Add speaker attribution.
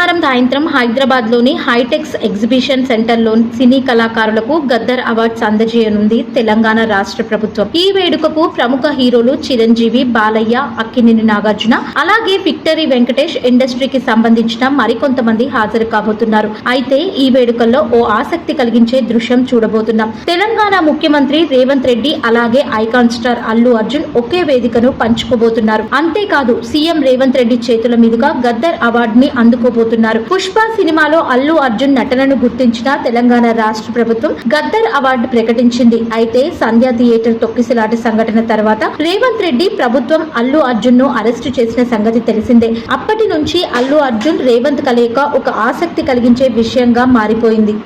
Speaker 1: బుధవారం సాయంత్రం హైదరాబాద్ లోని హైటెక్స్ ఎగ్జిబిషన్ సెంటర్ లో సినీ కళాకారులకు గద్దర్ అవార్డ్స్ అందజేయనుంది తెలంగాణ రాష్ట్ర ప్రభుత్వం. ఈ వేడుకకు ప్రముఖ హీరోలు చిరంజీవి, బాలయ్య, అక్కినేని నాగార్జున, అలాగే విక్టరీ వెంకటేష్, ఇండస్ట్రీకి సంబంధించిన మరికొంతమంది హాజరు కాబోతున్నారు. అయితే ఈ వేడుకల్లో ఓ ఆసక్తి కలిగించే దృశ్యం చూడబోతున్నాం. తెలంగాణ ముఖ్యమంత్రి రేవంత్ రెడ్డి అలాగే ఐకాన్ స్టార్ అల్లు అర్జున్ ఒకే వేదికను పంచుకోబోతున్నారు. అంతేకాదు సీఎం రేవంత్ రెడ్డి చేతుల మీదుగా గద్దర్ అవార్డు ని అందుకోబోతున్నారు. పుష్ప సినిమాలో అల్లు అర్జున్ నటనను గుర్తించిన తెలంగాణ రాష్ట్ర ప్రభుత్వం గద్దర్ అవార్డు ప్రకటించింది. అయితే సంధ్యా థియేటర్ తొక్కిసలాట సంఘటన తర్వాత రేవంత్ రెడ్డి ప్రభుత్వం అల్లు అర్జున్ ను అరెస్టు చేసిన సంగతి తెలిసిందే. అప్పటి నుంచి అల్లు అర్జున్ రేవంత్ కలయిక ఒక ఆసక్తి కలిగించే విషయంగా మారిపోయింది.